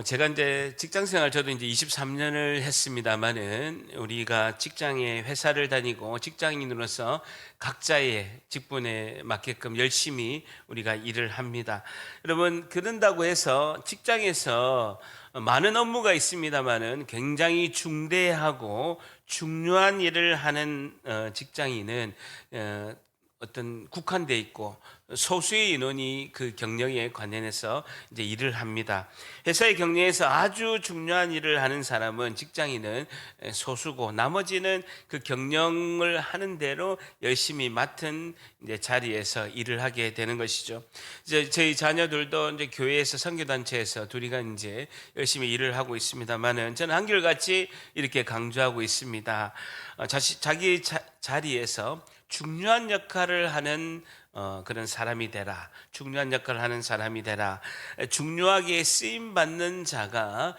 제가 이제 직장 생활 저도 이제 23년을 했습니다만은 우리가 직장에 회사를 다니고 직장인으로서 각자의 직분에 맞게끔 열심히 우리가 일을 합니다. 여러분, 그런다고 해서 직장에서 많은 업무가 있습니다만은 굉장히 중대하고 중요한 일을 하는 직장인은 어떤 국한돼 있고 소수의 인원이 그 경영에 관련해서 이제 일을 합니다. 회사의 경영에서 아주 중요한 일을 하는 사람은 직장인은 소수고 나머지는 그 경영을 하는 대로 열심히 맡은 이제 자리에서 일을 하게 되는 것이죠. 이제 저희 자녀들도 이제 교회에서 선교단체에서 둘이가 이제 열심히 일을 하고 있습니다만은 저는 한결같이 이렇게 강조하고 있습니다. 자기 자리에서 중요한 역할을 하는 그런 사람이 되라. 중요한 역할을 하는 사람이 되라. 중요하게 쓰임 받는 자가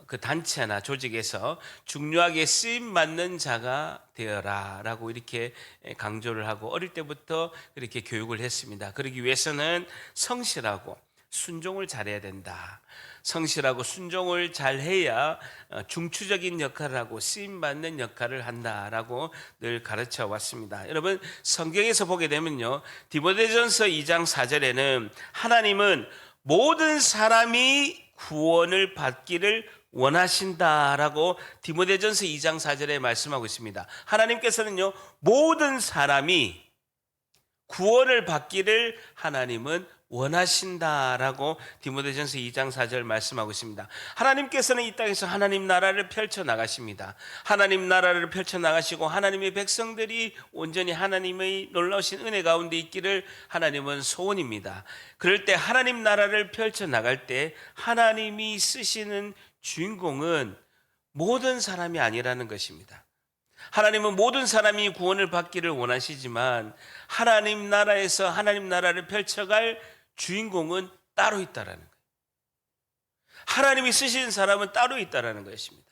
그 단체나 조직에서 중요하게 쓰임 받는 자가 되어라라고 이렇게 강조를 하고 어릴 때부터 그렇게 교육을 했습니다. 그러기 위해서는 성실하고 순종을 잘해야 된다. 성실하고 순종을 잘해야 중추적인 역할을 하고 쓰임받는 역할을 한다라고 늘 가르쳐 왔습니다. 여러분, 성경에서 보게 되면요, 디모데전서 2장 4절에는 하나님은 모든 사람이 구원을 받기를 원하신다라고 디모데전서 2장 4절에 말씀하고 있습니다. 하나님께서는요, 모든 사람이 구원을 받기를 하나님은 원하신다라고 디모데전서 2장 4절 말씀하고 있습니다. 하나님께서는 이 땅에서 하나님 나라를 펼쳐 나가십니다. 하나님 나라를 펼쳐 나가시고 하나님의 백성들이 온전히 하나님의 놀라우신 은혜 가운데 있기를 하나님은 소원입니다. 그럴 때 하나님 나라를 펼쳐 나갈 때 하나님이 쓰시는 주인공은 모든 사람이 아니라는 것입니다. 하나님은 모든 사람이 구원을 받기를 원하시지만 하나님 나라에서 하나님 나라를 펼쳐갈 주인공은 따로 있다라는 거예요. 하나님이 쓰시는 사람은 따로 있다라는 것입니다.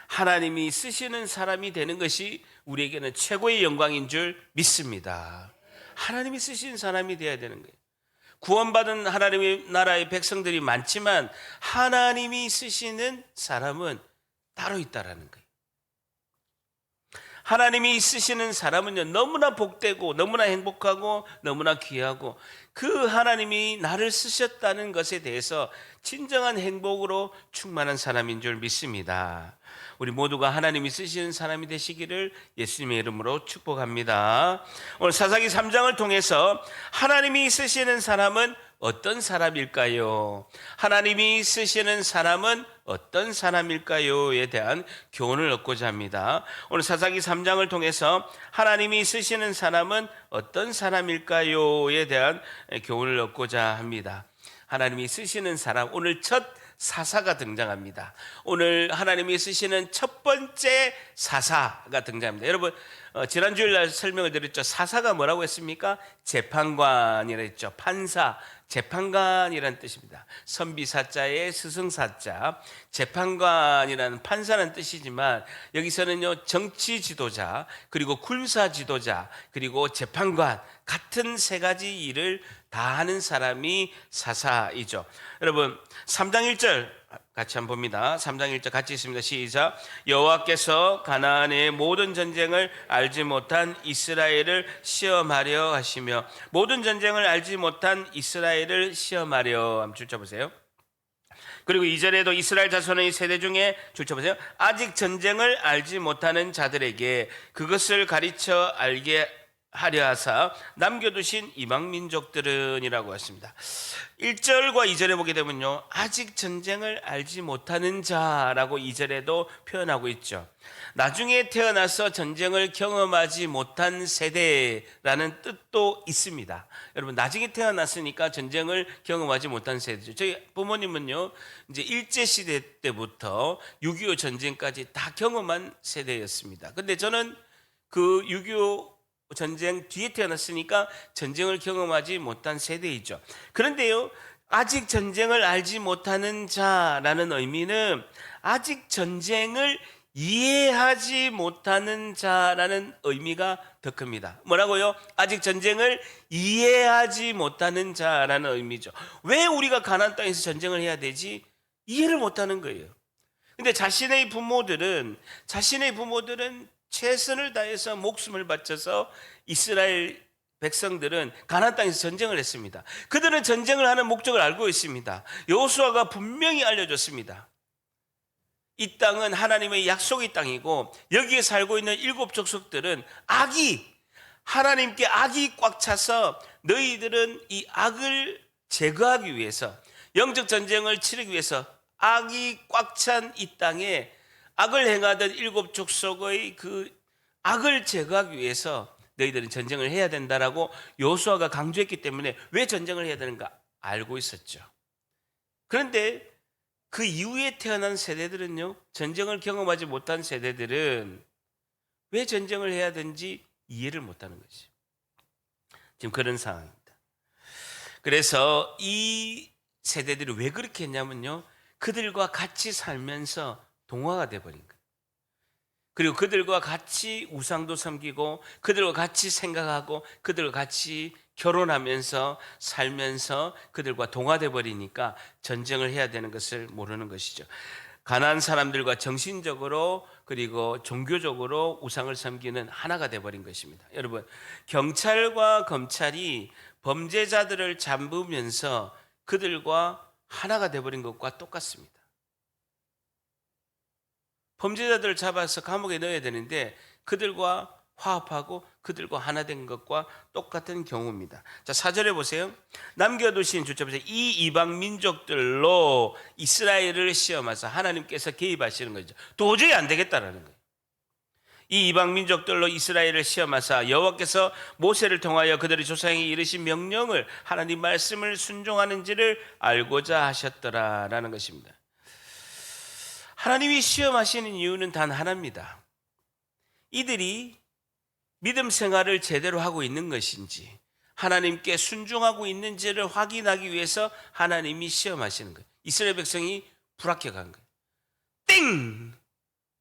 하나님이 쓰시는 사람이 되는 것이 우리에게는 최고의 영광인 줄 믿습니다. 하나님이 쓰시는 사람이 되어야 되는 거예요. 구원받은 하나님의 나라의 백성들이 많지만 하나님이 쓰시는 사람은 따로 있다라는 거예요. 하나님이 쓰시는 사람은요, 너무나 복되고 너무나 행복하고 너무나 귀하고 그 하나님이 나를 쓰셨다는 것에 대해서 진정한 행복으로 충만한 사람인 줄 믿습니다. 우리 모두가 하나님이 쓰시는 사람이 되시기를 예수님의 이름으로 축복합니다. 오늘 사사기 3장을 통해서 하나님이 쓰시는 사람은 어떤 사람일까요? 하나님이 쓰시는 사람은 어떤 사람일까요?에 대한 교훈을 얻고자 합니다. 오늘 사사기 3장을 통해서 하나님이 쓰시는 사람은 어떤 사람일까요?에 대한 교훈을 얻고자 합니다. 하나님이 쓰시는 사람, 오늘 첫 사사가 등장합니다. 오늘 하나님이 쓰시는 첫 번째 사사가 등장합니다. 여러분, 지난 주일날 설명을 드렸죠. 사사가 뭐라고 했습니까? 재판관이라 했죠. 판사, 재판관이라는 뜻입니다. 선비사자에 스승사자, 재판관이라는 판사라는 뜻이지만 여기서는요, 정치 지도자, 그리고 군사 지도자, 그리고 재판관 같은 세 가지 일을 다 하는 사람이 사사이죠. 여러분, 3장 1절 같이 한번 봅니다. 3장 1절 같이 있습니다. 시작. 여호와께서 가나안의 모든 전쟁을 알지 못한 이스라엘을 시험하려 하시며, 모든 전쟁을 알지 못한 이스라엘을 시험하려. 한번 줄쳐보세요. 그리고 2절에도 이스라엘 자손의 세대 중에 줄쳐보세요. 아직 전쟁을 알지 못하는 자들에게 그것을 가르쳐 알게 하려 하사 남겨두신 이방 민족들은 이라고 했습니다. 1절과 2절에 보게 되면요, 아직 전쟁을 알지 못하는 자라고 2절에도 표현하고 있죠. 나중에 태어나서 전쟁을 경험하지 못한 세대라는 뜻도 있습니다. 여러분, 나중에 태어났으니까 전쟁을 경험하지 못한 세대죠. 저희 부모님은요, 이제 일제시대 때부터 6.25 전쟁까지 다 경험한 세대였습니다. 근데 저는 그 6.25 전쟁 뒤에 태어났으니까 전쟁을 경험하지 못한 세대이죠. 그런데요, 아직 전쟁을 알지 못하는 자라는 의미는 아직 전쟁을 이해하지 못하는 자라는 의미가 더 큽니다. 뭐라고요? 아직 전쟁을 이해하지 못하는 자라는 의미죠. 왜 우리가 가나안 땅에서 전쟁을 해야 되지? 이해를 못하는 거예요. 근데 자신의 부모들은 최선을 다해서 목숨을 바쳐서 이스라엘 백성들은 가나안 땅에서 전쟁을 했습니다. 그들은 전쟁을 하는 목적을 알고 있습니다. 여호수아가 분명히 알려줬습니다. 이 땅은 하나님의 약속의 땅이고 여기에 살고 있는 7 족속들은 하나님께 악이 꽉 차서 너희들은 이 악을 제거하기 위해서, 영적 전쟁을 치르기 위해서 악이 꽉 찬 이 땅에 악을 행하던 7 족속의 그 악을 제거하기 위해서 너희들은 전쟁을 해야 된다라고 여호수아가 강조했기 때문에 왜 전쟁을 해야 되는가 알고 있었죠. 그런데 그 이후에 태어난 세대들은요, 전쟁을 경험하지 못한 세대들은 왜 전쟁을 해야 되는지 이해를 못하는 거지. 지금 그런 상황입니다. 그래서 이 세대들이 왜 그렇게 했냐면요, 그들과 같이 살면서 동화가 돼버린 거예요. 그리고 그들과 같이 우상도 섬기고 그들과 같이 생각하고 그들과 같이 결혼하면서 살면서 그들과 동화돼 버리니까 전쟁을 해야 되는 것을 모르는 것이죠. 가나안 사람들과 정신적으로 그리고 종교적으로 우상을 섬기는 하나가 돼 버린 것입니다. 여러분, 경찰과 검찰이 범죄자들을 잡으면서 그들과 하나가 돼 버린 것과 똑같습니다. 범죄자들을 잡아서 감옥에 넣어야 되는데 그들과 화합하고 그들과 하나 된 것과 똑같은 경우입니다. 자, 4절에 보세요. 남겨두신 주체 보세요. 이 이방 민족들로 이스라엘을 시험하사 하나님께서 개입하시는 거죠. 도저히 안 되겠다라는 거예요. 이 이방 민족들로 이스라엘을 시험하사 여호와께서 모세를 통하여 그들의 조상에게 이르신 명령을, 하나님 말씀을 순종하는지를 알고자 하셨더라라는 것입니다. 하나님이 시험하시는 이유는 단 하나입니다. 이들이 믿음 생활을 제대로 하고 있는 것인지, 하나님께 순종하고 있는지를 확인하기 위해서 하나님이 시험하시는 거예요. 이스라엘 백성이 불합격한 거예요. 땡!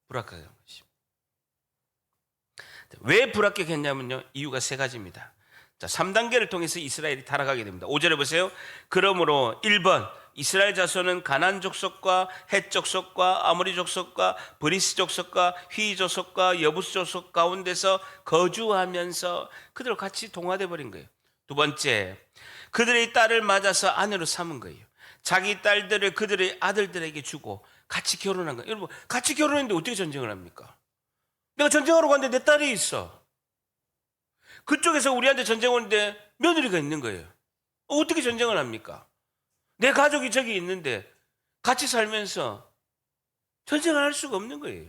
불합격한 것입니다. 왜 불합격했냐면요, 이유가 3가지입니다. 자, 3단계를 통해서 이스라엘이 타락하게 됩니다. 5절에 보세요. 그러므로 1번, 이스라엘 자손은 가나안 족속과 헷 족속과 아모리 족속과 브리스 족속과 휘 족속과 여부스 족속 가운데서 거주하면서 그들과 같이 동화돼 버린 거예요. 2번째, 그들의 딸을 맞아서 아내로 삼은 거예요. 자기 딸들을 그들의 아들들에게 주고 같이 결혼한 거예요. 여러분, 같이 결혼했는데 어떻게 전쟁을 합니까? 내가 전쟁하러 갔는데 내 딸이 있어. 그쪽에서 우리한테 전쟁 오는데 며느리가 있는 거예요. 어떻게 전쟁을 합니까? 내 가족이 저기 있는데 같이 살면서 전쟁을 할 수가 없는 거예요.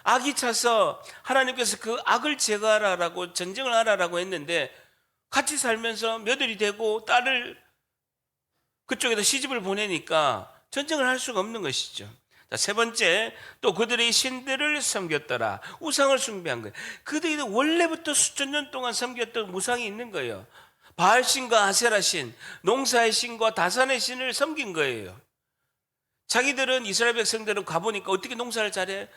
악이 차서 하나님께서 그 악을 제거하라라고 전쟁을 하라라고 했는데 같이 살면서 며느리 되고 딸을 그쪽에다 시집을 보내니까 전쟁을 할 수가 없는 것이죠. 자, 3번째, 또 그들의 신들을 섬겼더라. 우상을 숭배한 거예요. 그들이 원래부터 수천 년 동안 섬겼던 우상이 있는 거예요. 바알신과 아세라신, 농사의 신과 다산의 신을 섬긴 거예요. 자기들은, 이스라엘 백성들은 가보니까 어떻게 농사를 잘해?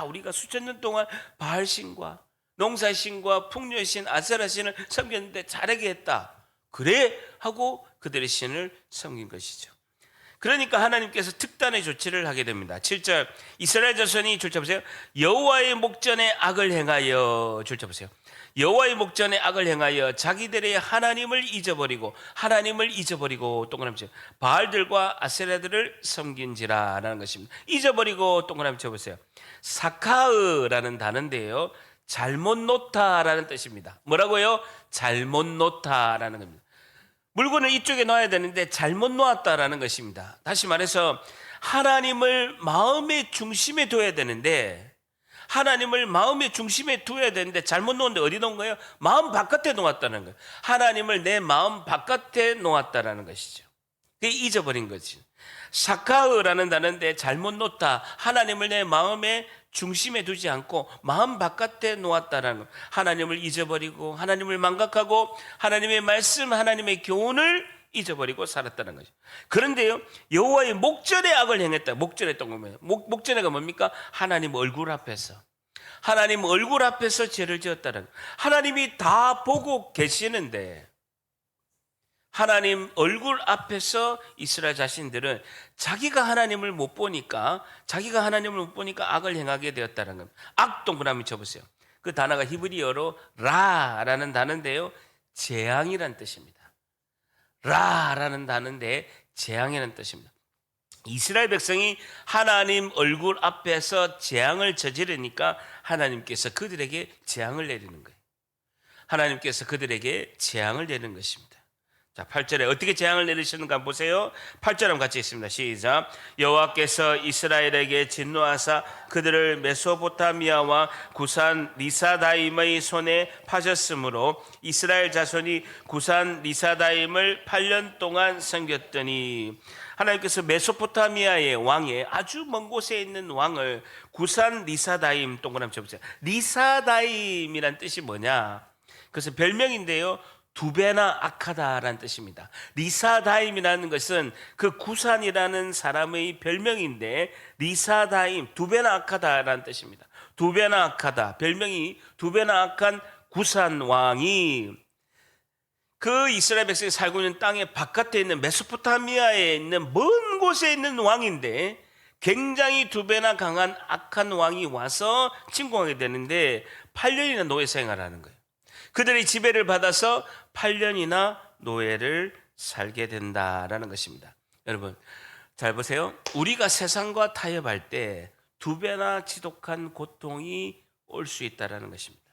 우리가 수천 년 동안 바알신과 농사의 신과 풍요의 신, 아세라 신을 섬겼는데 잘하게 했다. 그래? 하고 그들의 신을 섬긴 것이죠. 그러니까 하나님께서 특단의 조치를 하게 됩니다. 7절, 이스라엘 자손이 줄쳐보세요. 여호와의 목전에 악을 행하여, 줄쳐보세요. 여호와의 목전에 악을 행하여 자기들의 하나님을 잊어버리고 동그라미 쳐 바알들과 아세라들을 섬긴지라라는 것입니다. 잊어버리고 동그라미 쳐보세요. 사카으라는 단어인데요, 잘못 놓다라는 뜻입니다. 뭐라고요? 잘못 놓다라는 겁니다. 물건을 이쪽에 놓아야 되는데 잘못 놓았다라는 것입니다. 다시 말해서 하나님을 마음의 중심에 둬야 되는데 잘못 놓은데 어디 놓은 거예요? 마음 바깥에 놓았다는 거예요. 하나님을 내 마음 바깥에 놓았다라는 것이죠. 그게 잊어버린 거지. 사카으라는 단어인데 잘못 놓다, 하나님을 내 마음의 중심에 두지 않고 마음 바깥에 놓았다라는 것. 하나님을 잊어버리고 하나님을 망각하고 하나님의 말씀, 하나님의 교훈을 잊어버리고 살았다는 거죠. 그런데요, 여호와의 목전에 악을 행했다. 목전에 했던 거면 목전에가 뭡니까? 하나님 얼굴 앞에서, 하나님 얼굴 앞에서 죄를 지었다는 거예요. 하나님이 다 보고 계시는데 하나님 얼굴 앞에서 이스라엘 자신들은 자기가 하나님을 못 보니까 악을 행하게 되었다는 겁니다. 악 동그라미 쳐보세요. 그 단어가 히브리어로 라라는 단어인데요, 재앙이라는 뜻입니다. 라라는 단어인데 재앙이라는 뜻입니다. 이스라엘 백성이 하나님 얼굴 앞에서 재앙을 저지르니까 하나님께서 그들에게 재앙을 내리는 거예요. 하나님께서 그들에게 재앙을 내리는 것입니다. 자, 8절에 어떻게 재앙을 내리시는가 한번 보세요. 8절 한번 같이 읽습니다. 시작. 여호와께서 이스라엘에게 진노하사 그들을 메소포타미아와 구산 리사다임의 손에 파셨으므로 이스라엘 자손이 구산 리사다임을 8년 동안 섬겼더니, 하나님께서 메소포타미아의 왕의 아주 먼 곳에 있는 왕을 구산 리사다임, 동그라미 쳐보세요. 리사다임이란 뜻이 뭐냐? 그래서 별명인데요, 두 배나 악하다라는 뜻입니다. 리사다임이라는 것은 그 구산이라는 사람의 별명인데, 리사다임, 두 배나 악하다라는 뜻입니다. 두 배나 악하다, 별명이 두 배나 악한 구산 왕이 그 이스라엘 백성이 살고 있는 땅의 바깥에 있는 메소포타미아에 있는 먼 곳에 있는 왕인데, 굉장히 두 배나 강한 악한 왕이 와서 침공하게 되는데 8년이나 노예 생활하는 거예요. 그들의 지배를 받아서 8년이나 노예를 살게 된다라는 것입니다. 여러분 잘 보세요. 우리가 세상과 타협할 때 두 배나 지독한 고통이 올 수 있다라는 것입니다.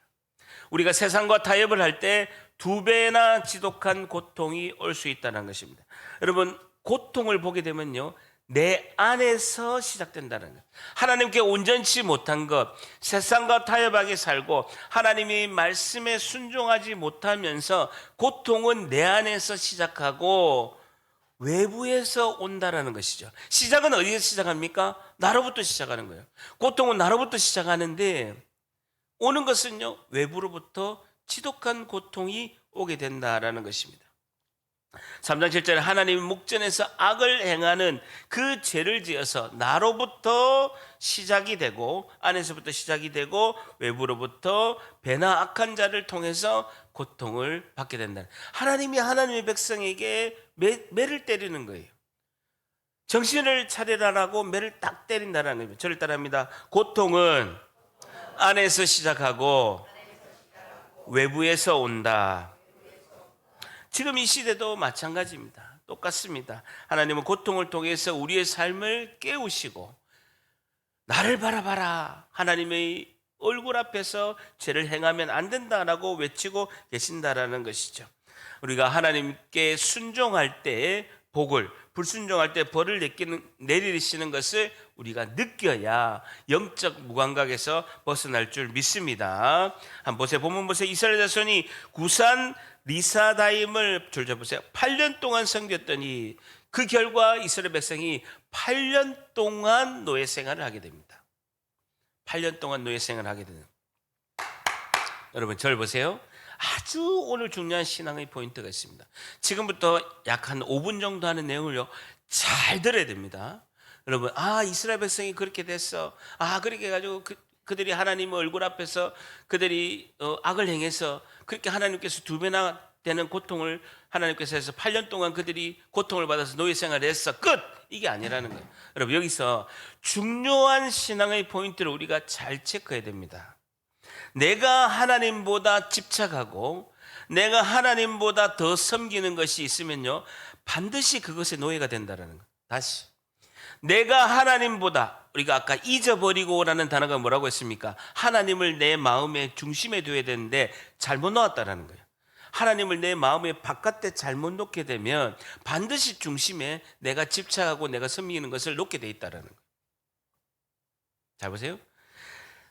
우리가 세상과 타협을 할 때 두 배나 지독한 고통이 올 수 있다는 것입니다. 여러분, 고통을 보게 되면요, 내 안에서 시작된다는 것. 하나님께 온전치 못한 것, 세상과 타협하게 살고 하나님의 말씀에 순종하지 못하면서 고통은 내 안에서 시작하고 외부에서 온다라는 것이죠. 시작은 어디에서 시작합니까? 나로부터 시작하는 거예요. 고통은 나로부터 시작하는데 오는 것은요, 외부로부터 지독한 고통이 오게 된다라는 것입니다. 3장 7절에 하나님의 목전에서 악을 행하는 그 죄를 지어서 나로부터 시작이 되고, 안에서부터 시작이 되고 외부로부터 배나 악한 자를 통해서 고통을 받게 된다. 하나님이 하나님의 백성에게 매를 때리는 거예요. 정신을 차리라라고 매를 딱 때린다는 거예요. 저를 따라합니다. 고통은 안에서 시작하고 외부에서 온다. 지금 이 시대도 마찬가지입니다. 똑같습니다. 하나님은 고통을 통해서 우리의 삶을 깨우시고, 나를 바라봐라, 하나님의 얼굴 앞에서 죄를 행하면 안 된다라고 외치고 계신다라는 것이죠. 우리가 하나님께 순종할 때 복을, 불순종할 때 벌을 내리시는 것을 우리가 느껴야 영적 무감각에서 벗어날 줄 믿습니다. 한번 보세요. 본문 보세요. 이스라엘 자손이 구산 리사다임을 줄여보세요. 8년 동안 섬겼더니 그 결과 이스라엘 백성이 8년 동안 노예 생활을 하게 됩니다. 8년 동안 노예 생활을 하게 됩니다. 여러분 저를 보세요. 아주 오늘 중요한 신앙의 포인트가 있습니다. 지금부터 약 한 5분 정도 하는 내용을요, 잘 들어야 됩니다. 여러분, 이스라엘 백성이 그렇게 됐어. 그렇게 해가지고 그들이 하나님 얼굴 앞에서 그들이 악을 행해서 그렇게 하나님께서 두 배나 되는 고통을 하나님께서 해서 8년 동안 그들이 고통을 받아서 노예 생활을 했어. 끝! 이게 아니라는 거예요. 여러분, 여기서 중요한 신앙의 포인트를 우리가 잘 체크해야 됩니다. 내가 하나님보다 집착하고 내가 하나님보다 더 섬기는 것이 있으면요, 반드시 그것의 노예가 된다는 거예요. 다시, 내가 하나님보다, 우리가 아까 잊어버리고라는 단어가 뭐라고 했습니까? 하나님을 내 마음의 중심에 둬야 되는데 잘못 놓았다라는 거예요. 하나님을 내 마음의 바깥에 잘못 놓게 되면 반드시 중심에 내가 집착하고 내가 섬기는 것을 놓게 돼 있다라는 거예요. 잘 보세요.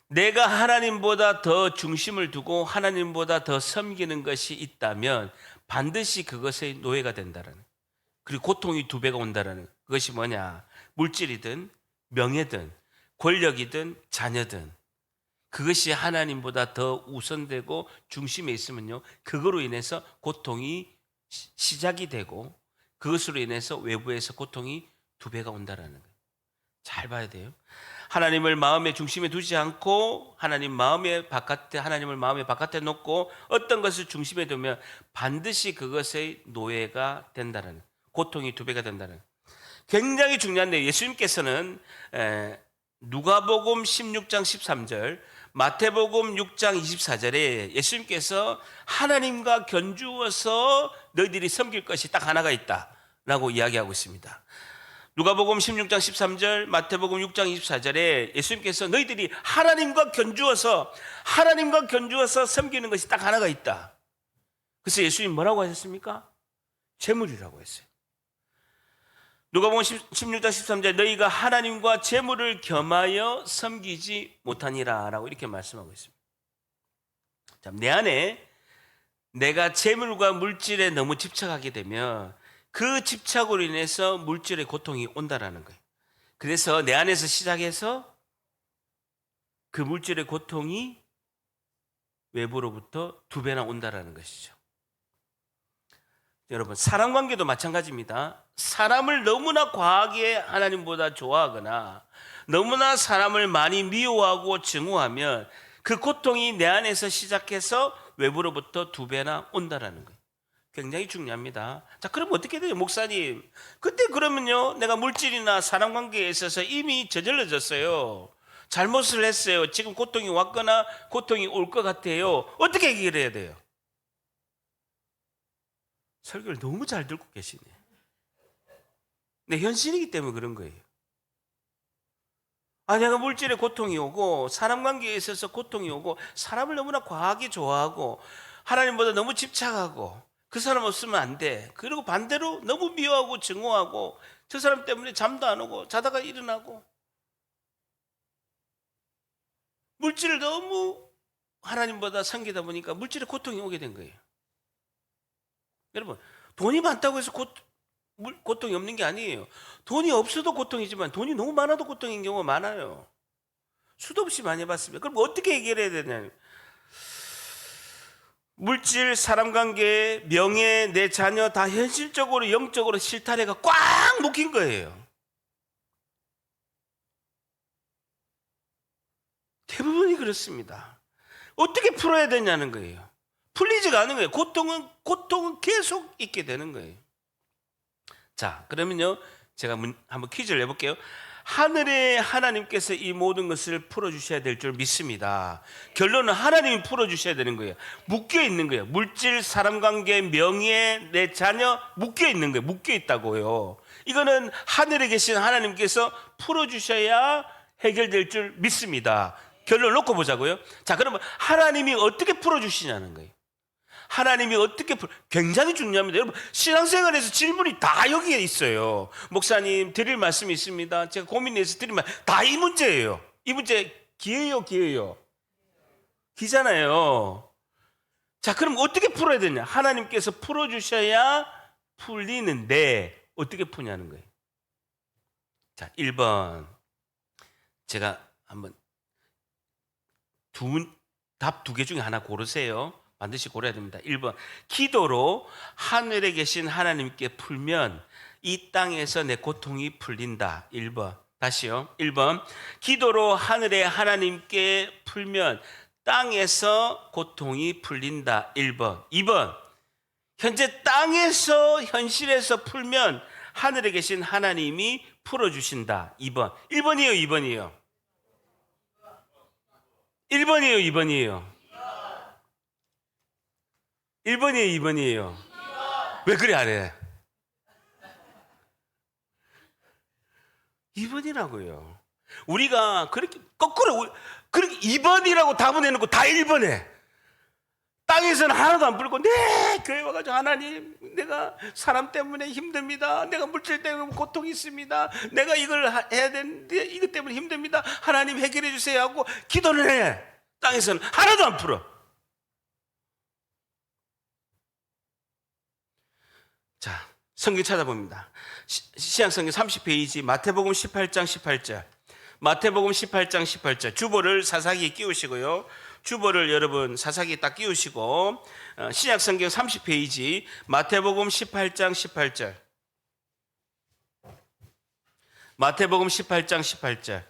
내가 하나님보다 더 중심을 두고 하나님보다 더 섬기는 것이 있다면 반드시 그것의 노예가 된다라는 거예요. 그리고 고통이 두 배가 온다라는 거예요. 그것이 뭐냐? 물질이든 명예든 권력이든 자녀든 그것이 하나님보다 더 우선되고 중심에 있으면요, 그거로 인해서 고통이 시작이 되고 그것으로 인해서 외부에서 고통이 2배가 온다라는 거예요. 잘 봐야 돼요. 하나님을 마음의 중심에 두지 않고 하나님을 마음의 바깥에 놓고 어떤 것을 중심에 두면 반드시 그것의 노예가 된다는, 고통이 2배가 된다는, 굉장히 중요한데, 예수님께서는 누가복음 16장 13절, 마태복음 6장 24절에 예수님께서 하나님과 견주어서 너희들이 섬길 것이 딱 하나가 있다라고 이야기하고 있습니다. 누가복음 16장 13절, 마태복음 6장 24절에 예수님께서 너희들이 하나님과 견주어서 섬기는 것이 딱 하나가 있다. 그래서 예수님 뭐라고 하셨습니까? 재물이라고 했어요. 누가복음 16장 13절, 너희가 하나님과 재물을 겸하여 섬기지 못하니라 라고 이렇게 말씀하고 있습니다. 자, 내 안에 내가 재물과 물질에 너무 집착하게 되면 그 집착으로 인해서 물질의 고통이 온다라는 거예요. 그래서 내 안에서 시작해서 그 물질의 고통이 외부로부터 2배나 온다라는 것이죠. 여러분, 사람 관계도 마찬가지입니다. 사람을 너무나 과하게 하나님보다 좋아하거나 너무나 사람을 많이 미워하고 증오하면 그 고통이 내 안에서 시작해서 외부로부터 2배나 온다라는 거예요. 굉장히 중요합니다. 자, 그럼 어떻게 돼요, 목사님? 근데 그러면요, 내가 물질이나 사람 관계에 있어서 이미 저질러졌어요. 잘못을 했어요. 지금 고통이 왔거나 고통이 올 것 같아요. 어떻게 해결해야 돼요? 설교를 너무 잘 듣고 계시네. 네, 현실이기 때문에 그런 거예요. 내가 물질에 고통이 오고 사람 관계에 있어서 고통이 오고 사람을 너무나 과하게 좋아하고 하나님보다 너무 집착하고 그 사람 없으면 안 돼. 그리고 반대로 너무 미워하고 증오하고 저 사람 때문에 잠도 안 오고 자다가 일어나고 물질을 너무 하나님보다 섬기다 보니까 물질에 고통이 오게 된 거예요. 여러분, 돈이 많다고 해서 고통이 없는 게 아니에요. 돈이 없어도 고통이지만 돈이 너무 많아도 고통인 경우가 많아요. 수도 없이 많이 봤습니다. 그럼 어떻게 해결해야 되냐면, 물질, 사람관계, 명예, 내 자녀 다 현실적으로 영적으로 실타래가 꽉 묶인 거예요. 대부분이 그렇습니다. 어떻게 풀어야 되냐는 거예요. 풀리지가 않은 거예요. 고통은 계속 있게 되는 거예요. 자, 그러면요, 제가 한번 퀴즈를 내볼게요. 하늘의 하나님께서 이 모든 것을 풀어주셔야 될 줄 믿습니다. 결론은 하나님이 풀어주셔야 되는 거예요. 묶여 있는 거예요. 물질, 사람관계, 명예, 내 자녀 묶여 있는 거예요. 묶여 있다고요. 이거는 하늘에 계신 하나님께서 풀어주셔야 해결될 줄 믿습니다. 결론을 놓고 보자고요. 자, 그러면 하나님이 어떻게 풀어주시냐는 거예요. 하나님이 어떻게 굉장히 중요합니다. 여러분, 신앙생활에서 질문이 다 여기에 있어요. 목사님, 드릴 말씀이 있습니다. 제가 고민해서 드릴 말 다 이 문제예요. 이 문제 기예요, 기예요? 기잖아요. 자, 그럼 어떻게 풀어야 되냐? 하나님께서 풀어주셔야 풀리는데 어떻게 푸냐는 거예요. 자, 1번 제가 한번 답 2개 중에 하나 고르세요. 반드시 고려해야 됩니다. 1번, 기도로 하늘에 계신 하나님께 풀면 이 땅에서 내 고통이 풀린다. 1번. 다시요. 1번, 기도로 하늘에 하나님께 풀면 땅에서 고통이 풀린다. 1번. 2번, 현재 땅에서 현실에서 풀면 하늘에 계신 하나님이 풀어주신다. 2번. 1번이에요, 2번이에요? 1번이에요, 2번이에요? 1번이에요, 2번이에요? 왜 그래 안 해? 2번이라고요. 우리가 그렇게 거꾸로 그렇게 2번이라고 답을 해놓고 다 1번에 땅에서는 하나도 안 풀고 교회 와가지고 하나님, 내가 사람 때문에 힘듭니다. 내가 물질 때문에 고통이 있습니다. 내가 이걸 해야 되는데 이것 때문에 힘듭니다. 하나님 해결해 주세요 하고 기도를 해. 땅에서는 하나도 안 풀어. 자, 성경 찾아봅니다. 신약성경 30페이지 마태복음 18장 18절. 마태복음 18장 18절. 주보를 사사기에 끼우시고요. 주보를 여러분 사사기에 딱 끼우시고 신약성경 30페이지 마태복음 18장 18절. 마태복음 18장 18절.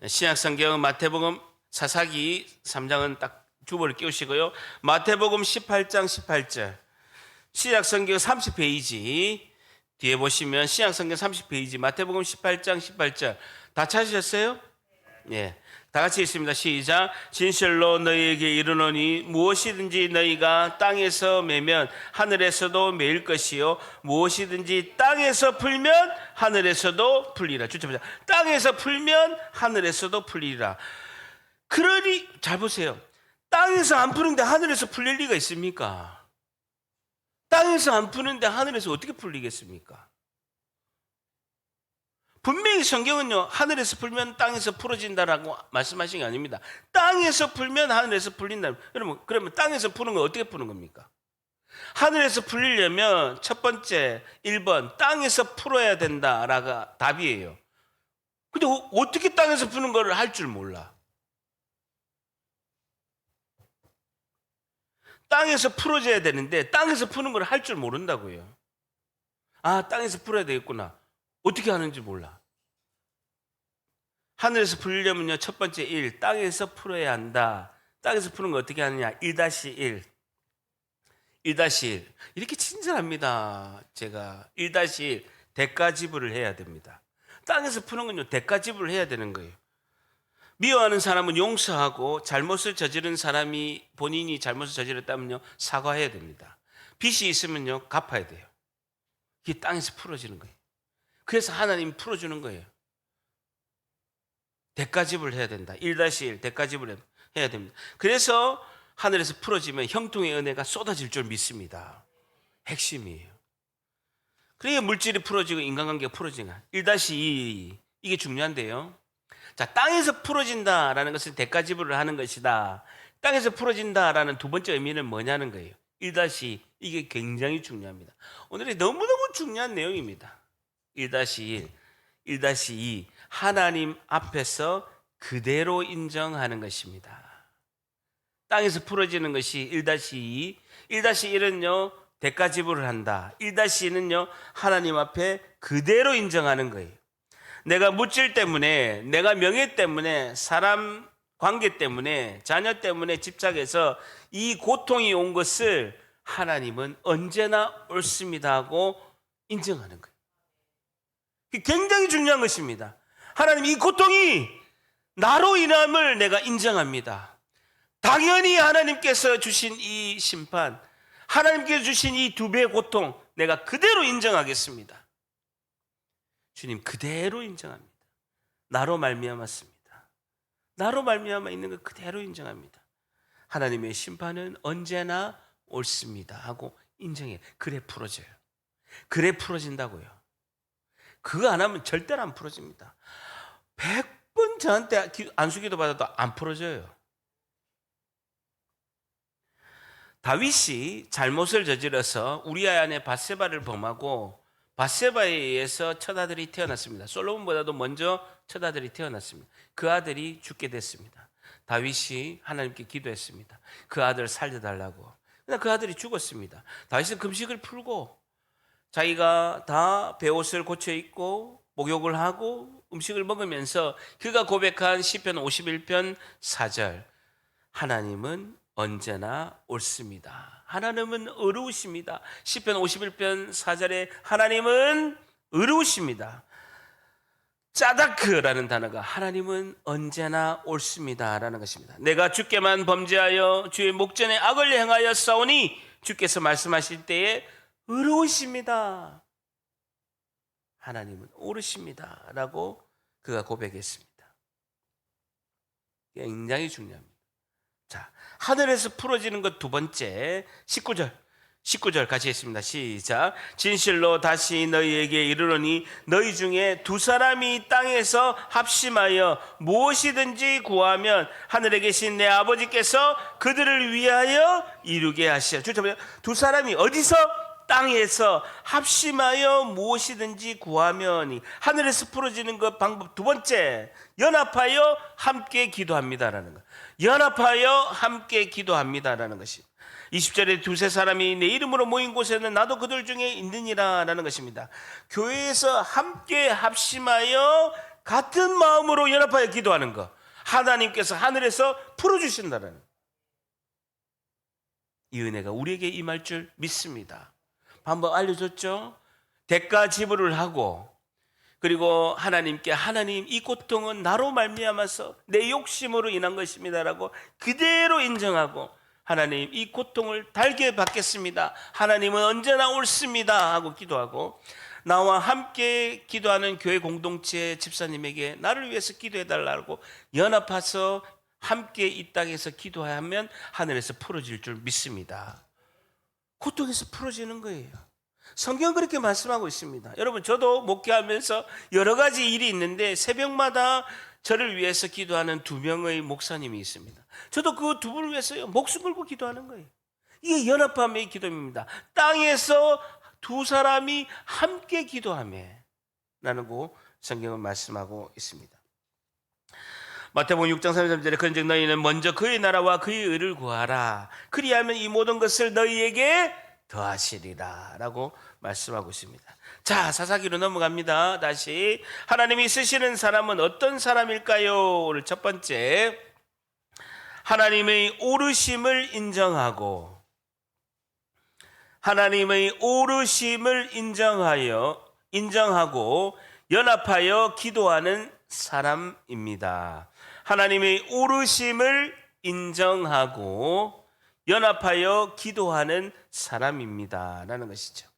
신약성경 마태복음 사사기 3장은 딱 주보를 끼우시고요. 마태복음 18장 18절. 신약성경 30페이지 뒤에 보시면 신약성경 30페이지 마태복음 18장 18절. 다 찾으셨어요? 예. 다 같이 읽습니다. 시작. 진실로 너희에게 이르노니 무엇이든지 너희가 땅에서 매면 하늘에서도 매일 것이요 무엇이든지 땅에서 풀면 하늘에서도 풀리라. 주체보자. 땅에서 풀면 하늘에서도 풀리라. 그러니 잘 보세요. 땅에서 안 푸는데 하늘에서 풀릴 리가 있습니까? 땅에서 안 푸는데 하늘에서 어떻게 풀리겠습니까? 분명히 성경은요, 하늘에서 풀면 땅에서 풀어진다라고 말씀하신 게 아닙니다. 땅에서 풀면 하늘에서 풀린다. 그러면 땅에서 푸는 건 어떻게 푸는 겁니까? 하늘에서 풀리려면 첫 번째 1번 땅에서 풀어야 된다라가 답이에요. 근데 어떻게 땅에서 푸는 걸 할 줄 몰라. 땅에서 풀어져야 되는데 땅에서 푸는 걸 할 줄 모른다고요. 아, 땅에서 풀어야 되겠구나. 어떻게 하는지 몰라. 하늘에서 풀려면요, 첫 번째 1, 땅에서 풀어야 한다. 땅에서 푸는 거 어떻게 하느냐? 1-1. 1-1. 이렇게 친절합니다. 제가 1-1 대가 지불을 해야 됩니다. 땅에서 푸는 건요, 대가 지불을 해야 되는 거예요. 미워하는 사람은 용서하고 잘못을 저지른 사람이 본인이 잘못을 저질렀다면요, 사과해야 됩니다. 빚이 있으면요, 갚아야 돼요. 이게 땅에서 풀어지는 거예요. 그래서 하나님이 풀어주는 거예요. 대가 지불을 해야 된다. 1-1 대가 지불을 해야 됩니다. 그래서 하늘에서 풀어지면 형통의 은혜가 쏟아질 줄 믿습니다. 핵심이에요. 그러니까 물질이 풀어지고 인간관계가 풀어지는 1-2 이게 중요한데요. 자, 땅에서 풀어진다라는 것은 대가 지불을 하는 것이다. 땅에서 풀어진다라는 두 번째 의미는 뭐냐는 거예요. 1-2 이게 굉장히 중요합니다. 오늘이 너무너무 중요한 내용입니다. 1-1, 1-2 하나님 앞에서 그대로 인정하는 것입니다. 땅에서 풀어지는 것이 1-2, 1-1은요 대가 지불을 한다. 1-2는요 하나님 앞에 그대로 인정하는 거예요. 내가 물질 때문에, 내가 명예 때문에, 사람 관계 때문에, 자녀 때문에 집착해서 이 고통이 온 것을 하나님은 언제나 옳습니다 하고 인정하는 거예요. 굉장히 중요한 것입니다. 하나님, 이 고통이 나로 인함을 내가 인정합니다. 당연히 하나님께서 주신 이 심판, 하나님께서 주신 이 2배의 고통 내가 그대로 인정하겠습니다. 주님 그대로 인정합니다. 나로 말미암았습니다. 나로 말미암아 있는 것 그대로 인정합니다. 하나님의 심판은 언제나 옳습니다 하고 인정해요. 그래 풀어져요. 그래 풀어진다고요. 그거 안 하면 절대로 안 풀어집니다. 100번 저한테 안수기도 받아도 안 풀어져요. 다윗이 잘못을 저질러서 우리아 안에 밧세바를 범하고 밧세바에 의해서 첫 아들이 태어났습니다. 솔로몬보다도 먼저 첫 아들이 태어났습니다. 그 아들이 죽게 됐습니다. 다윗이 하나님께 기도했습니다. 그 아들 살려달라고. 그러나 그 아들이 죽었습니다. 다윗은 금식을 풀고 자기가 다 베옷을 고쳐 입고 목욕을 하고 음식을 먹으면서 그가 고백한 시편 51편 4절 하나님은 언제나 옳습니다. 하나님은 의로우십니다. 시편 51편 4절에 하나님은 의로우십니다. 짜다크라는 단어가 하나님은 언제나 옳습니다라는 것입니다. 내가 주께만 범죄하여 주의 목전에 악을 행하여 싸우니 주께서 말씀하실 때에 의로우십니다. 하나님은 옳으십니다 라고 그가 고백했습니다. 굉장히 중요합니다. 자, 하늘에서 풀어지는 것 두 번째 19절 같이 했습니다. 시작. 진실로 다시 너희에게 이르노니 너희 중에 두 사람이 땅에서 합심하여 무엇이든지 구하면 하늘에 계신 내 아버지께서 그들을 위하여 이루게 하시라. 두 사람이 어디서? 땅에서 합심하여 무엇이든지 구하면 하늘에서 풀어지는 것 방법 두 번째 연합하여 함께 기도합니다라는 것. 연합하여 함께 기도합니다라는 것이. 20절에 두세 사람이 내 이름으로 모인 곳에는 나도 그들 중에 있느니라 라는 것입니다. 교회에서 함께 합심하여 같은 마음으로 연합하여 기도하는 것, 하나님께서 하늘에서 풀어주신다는 이 은혜가 우리에게 임할 줄 믿습니다. 한번 알려줬죠? 대가 지불을 하고, 그리고 하나님께 하나님 이 고통은 나로 말미암아서 내 욕심으로 인한 것입니다라고 그대로 인정하고, 하나님 이 고통을 달게 받겠습니다, 하나님은 언제나 옳습니다 하고 기도하고, 나와 함께 기도하는 교회 공동체 집사님에게 나를 위해서 기도해달라고 연합해서 함께 이 땅에서 기도하면 하늘에서 풀어질 줄 믿습니다. 고통에서 풀어지는 거예요. 성경은 그렇게 말씀하고 있습니다. 여러분, 저도 목회하면서 여러 가지 일이 있는데 새벽마다 저를 위해서 기도하는 2명의 목사님이 있습니다. 저도 그 두 분을 위해서 목숨 걸고 기도하는 거예요. 이게 연합함의 기도입니다. 땅에서 두 사람이 함께 기도하며 라고 성경은 말씀하고 있습니다. 마태복음 6장 33절에 그런즉 너희는 먼저 그의 나라와 그의 의를 구하라, 그리하면 이 모든 것을 너희에게 더하시리라 라고 말씀하고 있습니다. 자, 사사기로 넘어갑니다. 다시 하나님이 쓰시는 사람은 어떤 사람일까요? 오늘 첫 번째, 하나님의 오르심을 인정하고, 하나님의 오르심을 인정하고 연합하여 기도하는 사람입니다. 하나님의 오르심을 인정하고 연합하여 기도하는 사람입니다 라는 것이죠.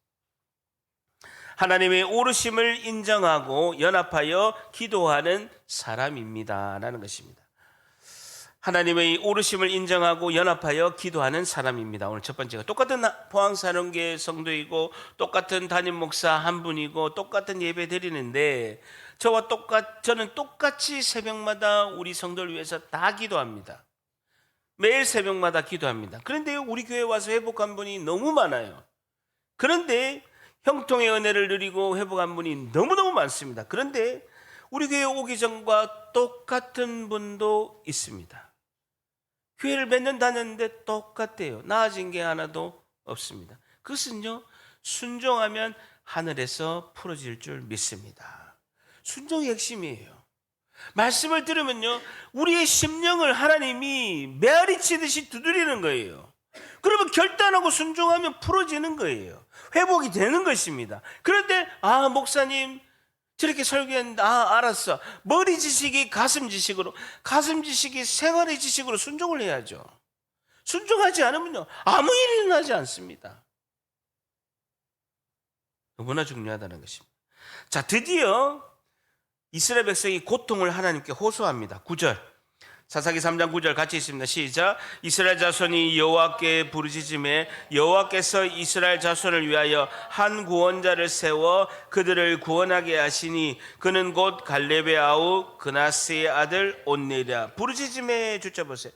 하나님의 오르심을 인정하고 연합하여 기도하는 사람입니다 라는 것입니다. 하나님의 오르심을 인정하고 연합하여 기도하는 사람입니다. 오늘 첫 번째가 똑같은 포항사령교회 성도이고 똑같은 담임 목사 한 분이고 똑같은 예배 드리는데 저는 똑같이 새벽마다 우리 성도를 위해서 다 기도합니다. 매일 새벽마다 기도합니다. 그런데 우리 교회 와서 회복한 분이 너무 많아요. 그런데 형통의 은혜를 누리고 회복한 분이 너무너무 많습니다. 그런데 우리 교회 오기 전과 똑같은 분도 있습니다. 교회를 몇 년 다녔는데 똑같대요. 나아진 게 하나도 없습니다. 그것은요, 순종하면 하늘에서 풀어질 줄 믿습니다. 순종이 핵심이에요. 말씀을 들으면요, 우리의 심령을 하나님이 메아리치듯이 두드리는 거예요. 그러면 결단하고 순종하면 풀어지는 거예요. 회복이 되는 것입니다. 그런데 목사님 저렇게 설교했는데 알았어. 머리 지식이 가슴 지식으로, 가슴 지식이 생활의 지식으로 순종을 해야죠. 순종하지 않으면요, 아무 일이 일어나지 않습니다. 너무나 중요하다는 것입니다. 자, 드디어 이스라엘 백성이 고통을 하나님께 호소합니다. 9절, 사사기 3장 9절 같이 있습니다. 시작. 이스라엘 자손이 여호와께 부르짖음에 여호와께서 이스라엘 자손을 위하여 한 구원자를 세워 그들을 구원하게 하시니 그는 곧 갈렙의 아우 그나스의 아들 온넬이라. 부르짖음에 주자 보세요.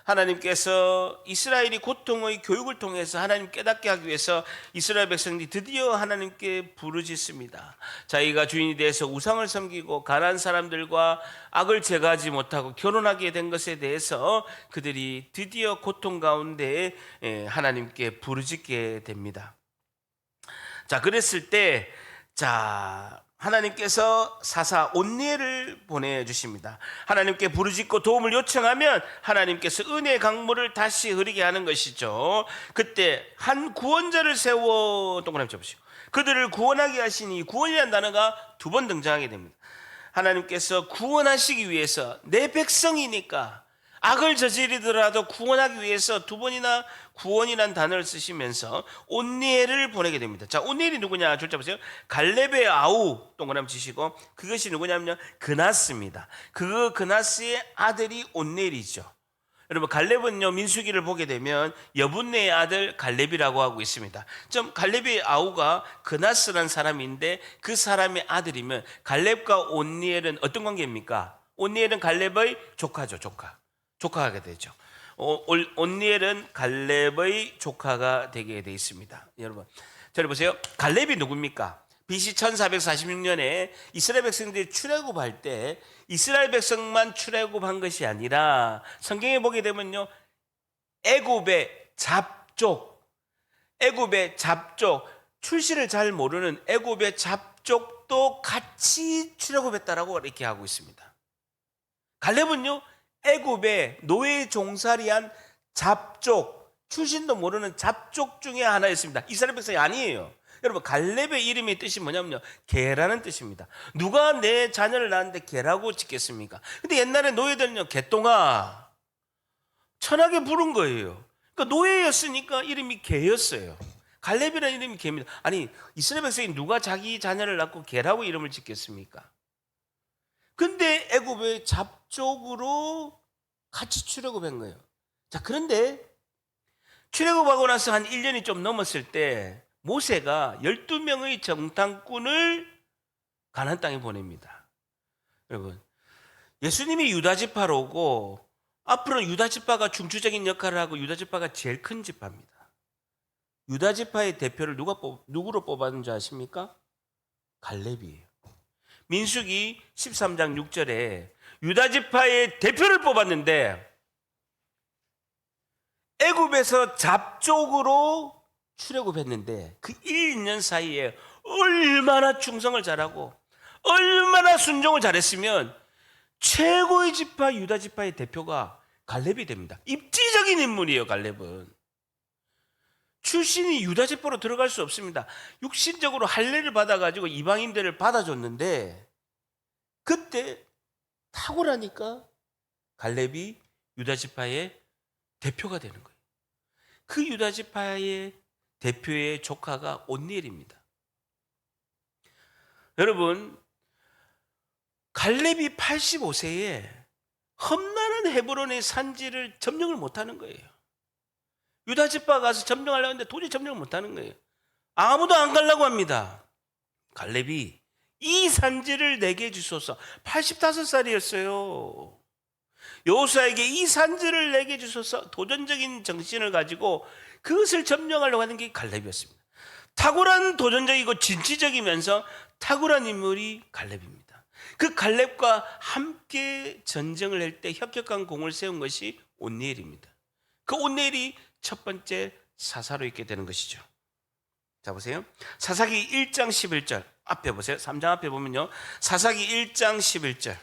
하나님께서 이스라엘이 고통의 교육을 통해서 하나님 깨닫게 하기 위해서 이스라엘 백성들이 드디어 하나님께 부르짖습니다. 자기가 주인이 대해서 우상을 섬기고 가난한 사람들과 악을 제거하지 못하고 결혼하게 된 것에 대해서 그들이 드디어 고통 가운데 하나님께 부르짖게 됩니다. 자, 그랬을 때 하나님께서 사사 온니엘을 보내주십니다. 하나님께 부르짖고 도움을 요청하면 하나님께서 은혜의 강물을 다시 흐르게 하는 것이죠. 그때 한 구원자를 세워 동그라미 쳐보시고 그들을 구원하게 하시니, 구원이라는 단어가 2번 등장하게 됩니다. 하나님께서 구원하시기 위해서 내 백성이니까 악을 저지르더라도 구원하기 위해서 2번이나 구원이라는 단어를 쓰시면서 온니엘을 보내게 됩니다. 자, 온니엘이 누구냐? 줄자 보세요. 갈렙의 아우 동그라미 치시고 그것이 누구냐면요, 그나스입니다. 그 그나스의 아들이 온니엘이죠. 여러분, 갈렙은요, 민수기를 보게 되면 여분네의 아들 갈렙이라고 하고 있습니다. 좀 갈렙의 아우가 그나스라는 사람인데 그 사람의 아들이면 갈렙과 온니엘은 어떤 관계입니까? 온니엘은 갈렙의 조카죠. 조카가 되죠. 온니엘은 갈렙의 조카가 되게 되어 있습니다. 여러분, 저를 보세요. 갈렙이 누굽니까? BC 1446년에 이스라엘 백성들이 출애굽할 때 이스라엘 백성만 출애굽한 것이 아니라 성경에 보게 되면요, 애굽의 잡족, 애굽의 잡족, 출신을 잘 모르는 애굽의 잡족도 같이 출애굽했다라고 이렇게 하고 있습니다. 갈렙은요, 애굽의 노예 종살이한 잡족, 출신도 모르는 잡족 중에 하나였습니다. 이스라엘 백성이 아니에요. 여러분, 갈렙의 이름의 뜻이 뭐냐면요, 개라는 뜻입니다. 누가 내 자녀를 낳았는데 개라고 짓겠습니까? 근데 옛날에 노예들은요, 개똥아 천하게 부른 거예요. 그러니까 노예였으니까 이름이 개였어요. 갈렙이라는 이름이 개입니다. 아니, 이스라엘 백성이 누가 자기 자녀를 낳고 개라고 이름을 짓겠습니까? 근데 애굽의 잡족으로 같이 출애굽한 거예요. 자, 그런데 출애굽하고 나서 한 1년이 좀 넘었을 때 모세가 12명의 정탐꾼을 가나안 땅에 보냅니다. 여러분, 예수님이 유다 지파로 오고 앞으로는 유다 지파가 중추적인 역할을 하고 유다 지파가 제일 큰 지파입니다. 유다 지파의 대표를 누구로 뽑았는지 아십니까? 갈렙이에요. 민수기 13장 6절에 유다 지파의 대표를 뽑았는데 애굽에서 잡족으로 출애굽했는데 그 1년 사이에 얼마나 충성을 잘하고 얼마나 순종을 잘했으면 최고의 지파 유다 지파의 대표가 갈렙이 됩니다. 입지적인 인물이에요. 갈렙은 출신이 유다 지파로 들어갈 수 없습니다. 육신적으로 할례를 받아가지고 이방인들을 받아줬는데 그때 탁월하니까 갈렙이 유다 지파의 대표가 되는 거예요. 그 유다 지파의 대표의 조카가 온니엘입니다. 여러분, 갈렙이 85세에 험난한 헤브론의 산지를 점령을 못하는 거예요. 유다 지파 가서 점령하려고 했는데 도저히 점령을 못하는 거예요. 아무도 안 가려고 합니다. 갈렙이 이 산지를 내게 주소서. 85살이었어요. 여호수아에게 이 산지를 내게 주소서. 도전적인 정신을 가지고 그것을 점령하려고 하는 게 갈렙이었습니다. 탁월한 도전적이고 진취적이면서 탁월한 인물이 갈렙입니다. 그 갈렙과 함께 전쟁을 할 때 협력한 공을 세운 것이 온니엘입니다. 그 온니엘이 첫 번째 사사로 있게 되는 것이죠. 자, 보세요. 사사기 1장 11절 앞에 보세요. 3장 앞에 보면요, 사사기 1장 11절,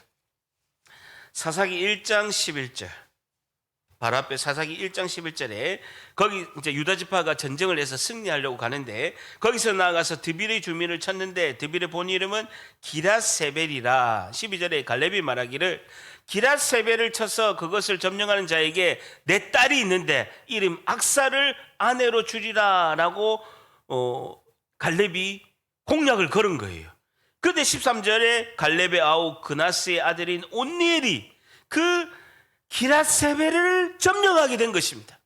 사사기 1장 11절 바로 앞에 사사기 1장 11절에 거기 이제 유다 지파가 전쟁을 해서 승리하려고 가는데 거기서 나아가서 드빌의 주민을 쳤는데 드빌의 본 이름은 기랏세벨이라. 12절에 갈렙이 말하기를 기랏세벨을 쳐서 그것을 점령하는 자에게 내 딸이 있는데 이름 악사를 아내로 주리라 라고 갈렙이 공약을 걸은 거예요. 그런데 13절에 갈렙의 아우 그나스의 아들인 온니엘이 그 기랏세벨을 점령하게 된 것입니다.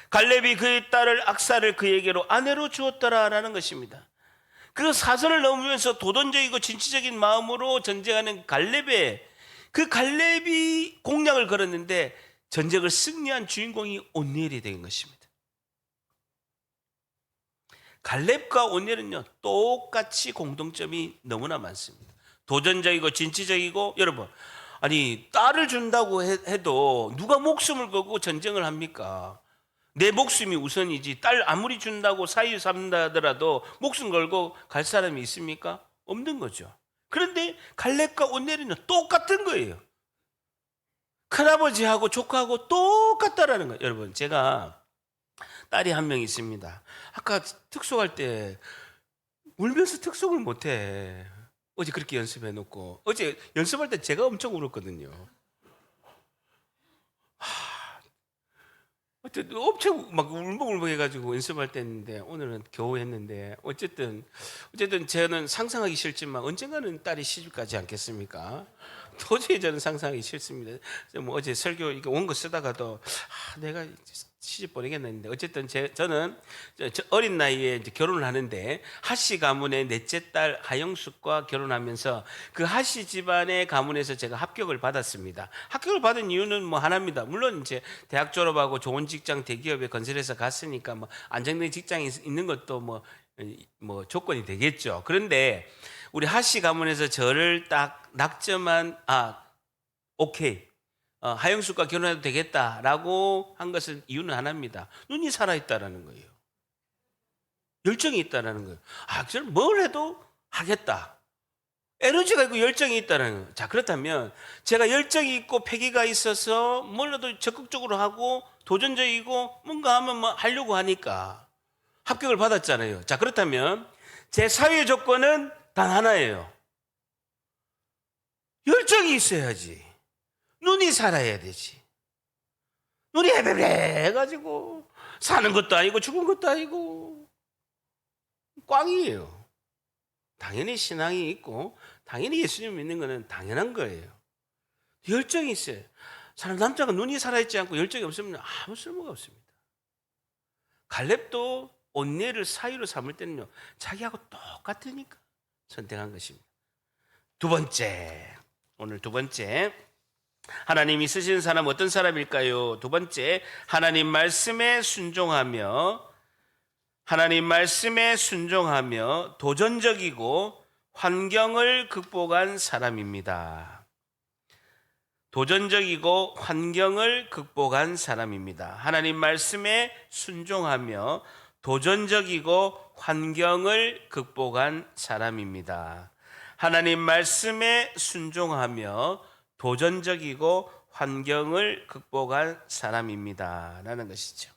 갈렙이 그의 딸을 악사를 그에게로 아내로 주었더라라는 것입니다. 그 사선을 넘으면서 도전적이고 진취적인 마음으로 전쟁하는 그 갈렙이 공약을 걸었는데 전쟁을 승리한 주인공이 온니엘이 된 것입니다. 갈렙과 온니엘은요, 똑같이 공통점이 너무나 많습니다. 도전적이고 진취적이고, 여러분, 아니 딸을 준다고 해도 누가 목숨을 걸고 전쟁을 합니까? 내 목숨이 우선이지. 딸 아무리 준다고 사이 삼다 하더라도 목숨 걸고 갈 사람이 있습니까? 없는 거죠. 그런데 갈렙과 온니엘은 똑같은 거예요. 큰아버지하고 조카하고 똑같다라는 거예요. 여러분, 제가 딸이 한 명 있습니다. 아까 특속할 때 울면서 특속을 못해. 어제 그렇게 연습해놓고 어제 연습할 때 제가 엄청 울었거든요. 어쨌든 엄청 막 울먹울먹 해가지고 연습할 때 했는데 오늘은 겨우 했는데 어쨌든 저는 상상하기 싫지만 언젠가는 딸이 시집 가지 않겠습니까? 도저히 저는 상상하기 싫습니다. 뭐 어제 설교 이거 원고 쓰다가도 내가 시집 보내겠는데 어쨌든 저는 어린 나이에 이제 결혼을 하는데 하씨 가문의 넷째 딸 하영숙과 결혼하면서 그 하씨 집안의 가문에서 제가 합격을 받았습니다. 합격을 받은 이유는 뭐 하나입니다. 물론 이제 대학 졸업하고 좋은 직장 대기업에 건설해서 갔으니까 뭐 안정된 직장이 있는 것도 뭐 조건이 되겠죠. 그런데 우리 하씨 가문에서 저를 딱 낙점한 오케이 하영숙과 결혼해도 되겠다라고 한 것은 이유는 하나입니다. 눈이 살아있다라는 거예요. 열정이 있다라는 거예요. 저는 뭘 해도 하겠다. 에너지가 있고 열정이 있다는 거예요. 자, 그렇다면 제가 열정이 있고 패기가 있어서 뭘라도 적극적으로 하고 도전적이고 뭔가 하면 뭐 하려고 하니까 합격을 받았잖아요. 자, 그렇다면 제 사회 조건은 단 하나예요. 열정이 있어야지. 눈이 살아야 되지. 눈이 헤베베 해가지고 사는 것도 아니고 죽은 것도 아니고 꽝이에요. 당연히 신앙이 있고 당연히 예수님 믿는 거는 당연한 거예요. 열정이 있어요. 사람 남자가 눈이 살아있지 않고 열정이 없으면 아무 쓸모가 없습니다. 갈렙도 온내를 사유로 삼을 때는요, 자기하고 똑같으니까 선택한 것입니다. 두 번째, 오늘 두 번째, 하나님이 쓰시는 사람 어떤 사람일까요? 두 번째, 하나님 말씀에 순종하며 도전적이고 환경을 극복한 사람입니다. 도전적이고 환경을 극복한 사람입니다. 하나님 말씀에 순종하며 도전적이고 환경을 극복한 사람입니다. 하나님 말씀에 순종하며 도전적이고 환경을 극복한 사람입니다. 라는 것이죠.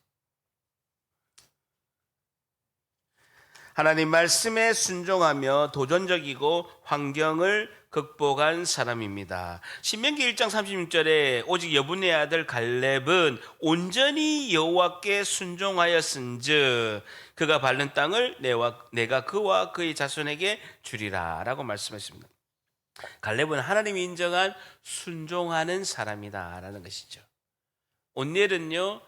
하나님 말씀에 순종하며 도전적이고 환경을 극복한 사람입니다. 신명기 1장 36절에 오직 여분의 아들 갈렙은 온전히 여호와께 순종하였은즉 그가 밟는 땅을 내가 그와 그의 자손에게 주리라 라고 말씀했습니다. 갈렙은 하나님이 인정한 순종하는 사람이다 라는 것이죠. 온니엘은요,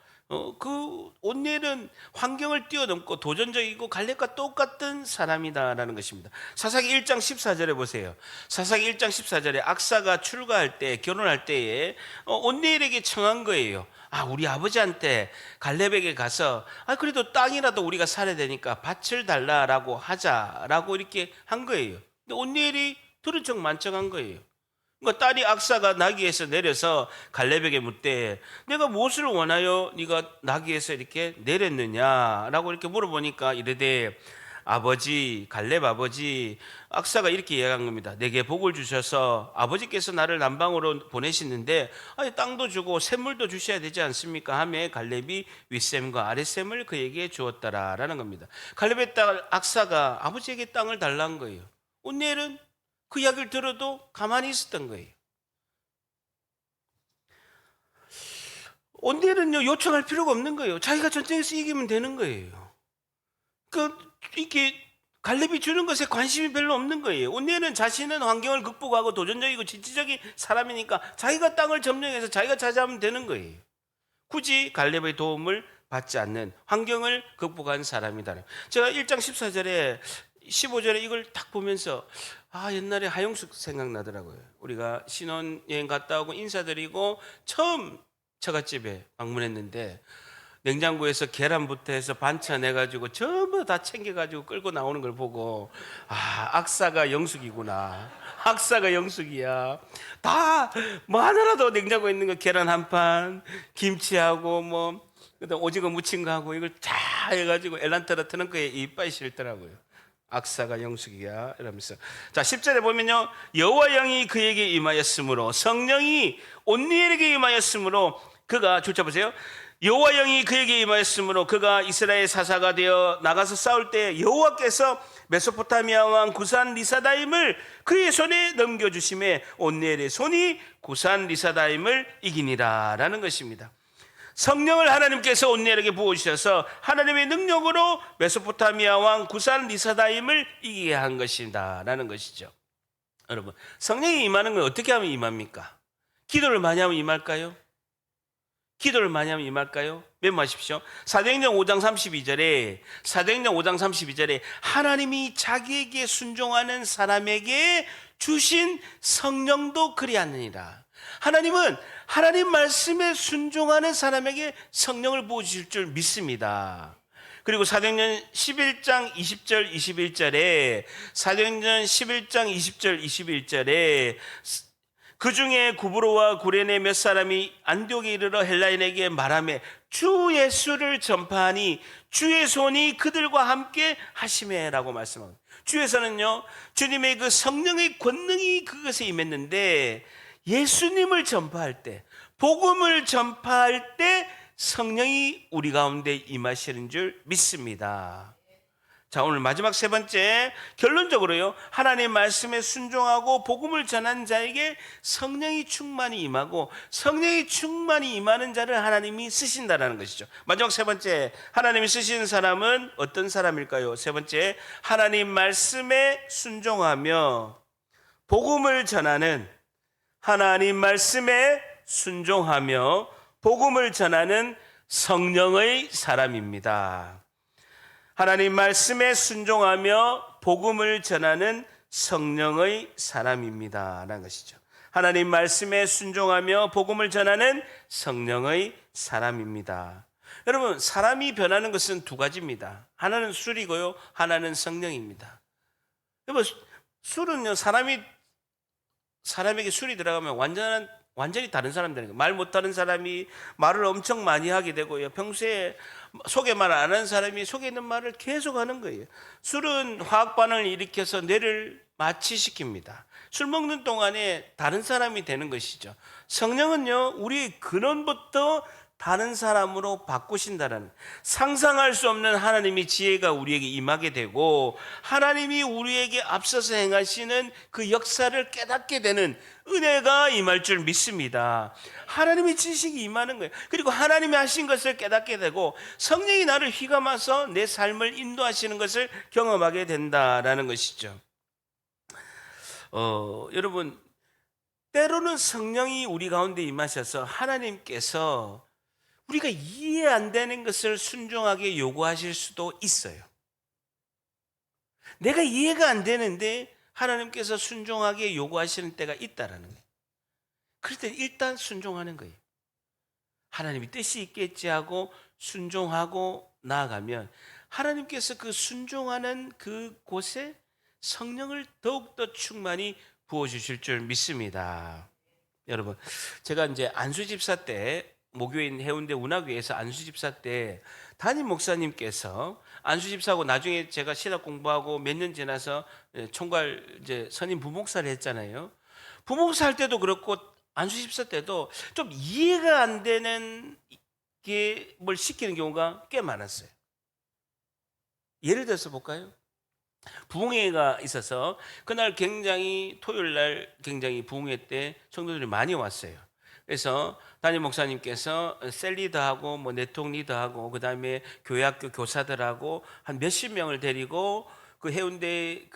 그 온니엘은 환경을 뛰어넘고 도전적이고 갈렙과 똑같은 사람이다라는 것입니다. 사사기 1장 14절에 보세요. 사사기 1장 14절에 악사가 출가할 때, 결혼할 때에 온니엘에게 청한 거예요. 우리 아버지한테 갈렙에게 가서 그래도 땅이라도 우리가 살아야 되니까 밭을 달라라고 하자라고 이렇게 한 거예요. 근데 온니엘이 들은 척 만척한 거예요. 그러니까 딸이 악사가 나귀에서 내려서 갈렙에게 묻되 내가 무엇을 원하여 네가 나귀에서 이렇게 내렸느냐라고 이렇게 물어보니까 이르되 아버지, 갈렙 아버지, 악사가 이렇게 이야기한 겁니다. 내게 복을 주셔서 아버지께서 나를 남방으로 보내시는데 땅도 주고 샘물도 주셔야 되지 않습니까? 하며 갈렙이 윗샘과 아랫샘을 그에게 주었다라는 겁니다. 갈렙의 딸 악사가 아버지에게 땅을 달라는 거예요. 온니엘은 그 이야기를 들어도 가만히 있었던 거예요. 온니엘은요, 요청할 필요가 없는 거예요. 자기가 전쟁에서 이기면 되는 거예요. 이렇게 갈렙이 주는 것에 관심이 별로 없는 거예요. 온니엘은 자신은 환경을 극복하고 도전적이고 지치적인 사람이니까 자기가 땅을 점령해서 자기가 차지하면 되는 거예요. 굳이 갈렙의 도움을 받지 않는 환경을 극복한 사람이다. 제가 1장 14절에 15절에 이걸 딱 보면서 옛날에 하영숙 생각나더라고요. 우리가 신혼여행 갔다 오고 인사드리고 처음 처갓집에 방문했는데 냉장고에서 계란부터 해서 반찬 해가지고 전부 다 챙겨가지고 끌고 나오는 걸 보고 악사가 영숙이구나. 악사가 영숙이야. 다 뭐 하나라도 냉장고에 있는 거 계란 한 판, 김치하고 그다음 오징어 무친 거 하고 이걸 다 해가지고 엘란트라 트렁크에 이빨이 실더라고요. 악사가 영숙이야 이러면서. 자, 10절에 보면요, 여호와 영이 그에게 임하였으므로, 성령이 온니엘에게 임하였으므로 그가, 줄자 보세요. 여호와 영이 그에게 임하였으므로 그가 이스라엘 사사가 되어 나가서 싸울 때 여호와께서 메소포타미아 왕 구산 리사다임을 그의 손에 넘겨주심에 온니엘의 손이 구산 리사다임을 이기니라 라는 것입니다. 성령을 하나님께서 온니엘에게 부어주셔서 하나님의 능력으로 메소포타미아 왕 구산 리사다임을 이기게 한 것이다 라는 것이죠. 여러분, 성령이 임하는 건 어떻게 하면 임합니까? 기도를 많이 하면 임할까요? 기도를 많이 하면 임할까요? 메모하십시오. 사도행전 5장 32절에 하나님이 자기에게 순종하는 사람에게 주신 성령도 그리하느니라. 하나님은 하나님 말씀에 순종하는 사람에게 성령을 부어주실 줄 믿습니다. 그리고 사도행전 11장 20절 21절에 그 중에 구브로와 구레네 몇 사람이 안디옥에 이르러 헬라인에게 말하며 주 예수를 전파하니 주의 손이 그들과 함께 하시매라고 말씀합니다. 주에서는요, 주님의 그 성령의 권능이 그것에 임했는데, 예수님을 전파할 때, 복음을 전파할 때 성령이 우리 가운데 임하시는 줄 믿습니다. 자, 오늘 마지막 세 번째, 결론적으로요, 하나님 말씀에 순종하고 복음을 전한 자에게 성령이 충만히 임하고, 성령이 충만히 임하는 자를 하나님이 쓰신다는 것이죠. 마지막 세 번째, 하나님이 쓰시는 사람은 어떤 사람일까요? 세 번째, 하나님 말씀에 순종하며 복음을 전하는, 하나님 말씀에 순종하며 복음을 전하는 성령의 사람입니다. 하나님 말씀에 순종하며 복음을 전하는 성령의 사람입니다 라는 것이죠. 하나님 말씀에 순종하며 복음을 전하는 성령의 사람입니다. 여러분, 사람이 변하는 것은 두 가지입니다. 하나는 술이고요, 하나는 성령입니다. 여러분, 술은요, 사람에게 술이 들어가면 완전히 다른 사람 되는 거예요. 말 못하는 사람이 말을 엄청 많이 하게 되고요, 평소에 속에 말 안 하는 사람이 속에 있는 말을 계속 하는 거예요. 술은 화학 반응을 일으켜서 뇌를 마취시킵니다. 술 먹는 동안에 다른 사람이 되는 것이죠. 성령은요, 우리의 근원부터 다른 사람으로 바꾸신다는, 상상할 수 없는 하나님의 지혜가 우리에게 임하게 되고, 하나님이 우리에게 앞서서 행하시는 그 역사를 깨닫게 되는 은혜가 임할 줄 믿습니다. 하나님의 지식이 임하는 거예요. 그리고 하나님이 하신 것을 깨닫게 되고, 성령이 나를 휘감아서 내 삶을 인도하시는 것을 경험하게 된다라는 것이죠. 여러분, 때로는 성령이 우리 가운데 임하셔서 하나님께서 우리가 이해 안 되는 것을 순종하게 요구하실 수도 있어요. 내가 이해가 안 되는데 하나님께서 순종하게 요구하시는 때가 있다라는 거예요. 그럴 때 일단 순종하는 거예요. 하나님이 뜻이 있겠지 하고 순종하고 나아가면 하나님께서 그 순종하는 그곳에 성령을 더욱더 충만히 부어주실 줄 믿습니다. 여러분, 제가 이제 안수집사 때, 모교인 해운대 운하교에서 안수집사 때 담임 목사님께서, 안수집사하고 나중에 제가 신학 공부하고 몇 년 지나서 총괄 이제 선임 부목사를 했잖아요. 부목사 할 때도 그렇고 안수집사 때도 좀 이해가 안 되는 게 뭘 시키는 경우가 꽤 많았어요. 예를 들어서 볼까요? 부흥회가 있어서 그날 굉장히, 토요일 날 굉장히 부흥회 때 성도들이 많이 왔어요. 그래서 담임 목사님께서 셀 리더하고 뭐 네트워크 리더하고 그다음에 교회학교 교사들하고 한 몇십 명을 데리고 그 해운대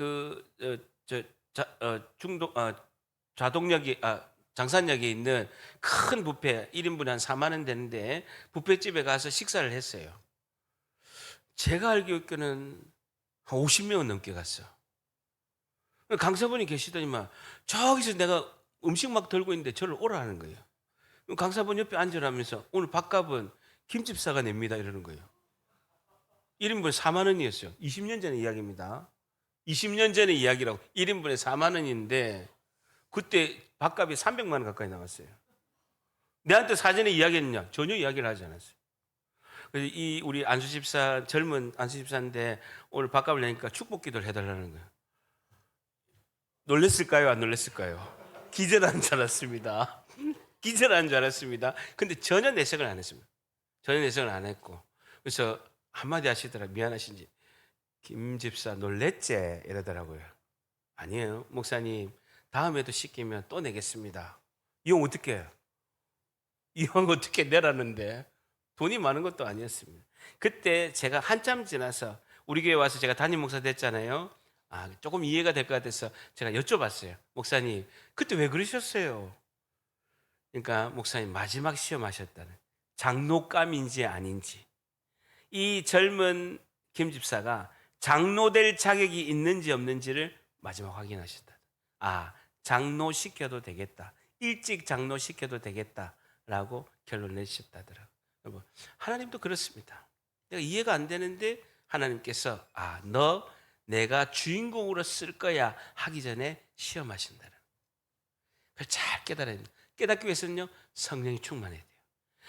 장산역에 있는 큰 뷔페, 1인분에 한 4만 원 되는데 뷔페집에 가서 식사를 했어요. 제가 알기로는 한 50명은 넘게 갔어. 강사분이 계시더니만 저기서 내가 음식 막 들고 있는데 저를 오라는 거예요. 강사분 옆에 앉으라면서 오늘 밥값은 김집사가 냅니다 이러는 거예요. 1인분에 4만 원이었어요. 20년 전의 이야기입니다. 20년 전의 이야기라고. 1인분에 4만 원인데 그때 밥값이 300만 원 가까이 나왔어요. 내한테 사전에 이야기했냐? 전혀 이야기를 하지 않았어요. 그래서 이 우리 안수집사, 젊은 안수집사인데 오늘 밥값을 내니까 축복기도를 해달라는 거예요. 놀랬을까요? 안 놀랬을까요? 기절한 줄 알았습니다. 기절한 줄 알았습니다. 근데 전혀 내색을 안 했습니다. 전혀 내색을 안 했고, 그래서 한마디 하시더라. 미안하신지, 김 집사 놀랬지? 이러더라고요. 아니에요 목사님, 다음에도 시키면 또 내겠습니다. 이형 어떻게 해요? 이형 어떻게 내라는데 돈이 많은 것도 아니었습니다. 그때 제가 한참 지나서 우리 교회 와서 제가 담임 목사 됐잖아요. 조금 이해가 될 것 같아서 제가 여쭤봤어요. 목사님, 그때 왜 그러셨어요? 그러니까 목사님 마지막 시험하셨다는, 장로감인지 아닌지, 이 젊은 김 집사가 장로될 자격이 있는지 없는지를 마지막 확인하셨다. 장로 시켜도 되겠다, 일찍 장로 시켜도 되겠다라고 결론 내셨다더라고요. 여러분, 하나님도 그렇습니다. 내가 이해가 안 되는데 하나님께서 너 내가 주인공으로 쓸 거야 하기 전에 시험하신다는. 그걸 잘 깨달아야 됩니다. 깨닫기 위해서는요, 성령이 충만해야 돼요.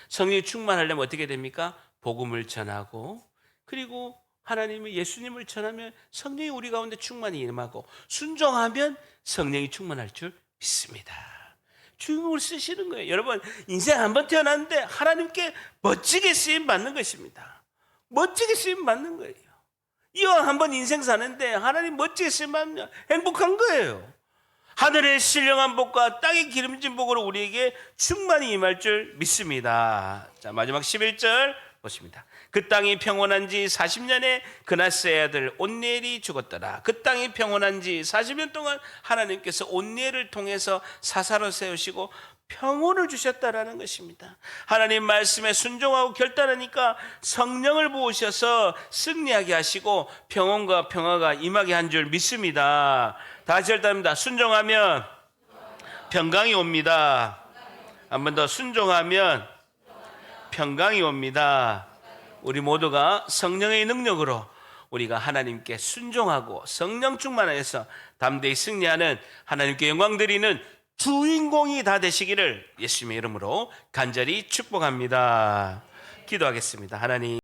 성령이 충만하려면 어떻게 됩니까? 복음을 전하고, 그리고 하나님의 예수님을 전하면 성령이 우리 가운데 충만히 임하고, 순종하면 성령이 충만할 줄 믿습니다. 주님을 쓰시는 거예요. 여러분, 인생 한 번 태어났는데 하나님께 멋지게 쓰임 받는 것입니다. 멋지게 쓰임 받는 거예요. 이왕 한 번 인생 사는데 하나님 멋지게 쓰임 받으면 행복한 거예요. 하늘의 신령한 복과 땅의 기름진 복으로 우리에게 충만히 임할 줄 믿습니다. 자, 마지막 11절 보십니다. 그 땅이 평온한 지 40년에 그나스의 아들 온니엘이 죽었더라. 그 땅이 평온한 지 40년 동안 하나님께서 온니엘을 통해서 사사로 세우시고 평온을 주셨다라는 것입니다. 하나님 말씀에 순종하고 결단하니까 성령을 부으셔서 승리하게 하시고 평온과 평화가 임하게 한 줄 믿습니다. 다시 결단합니다. 순종하면 평강이 옵니다. 한 번 더, 순종하면 평강이 옵니다. 우리 모두가 성령의 능력으로 우리가 하나님께 순종하고 성령 충만하여서 담대히 승리하는, 하나님께 영광 드리는 주인공이 다 되시기를 예수님의 이름으로 간절히 축복합니다. 기도하겠습니다. 하나님,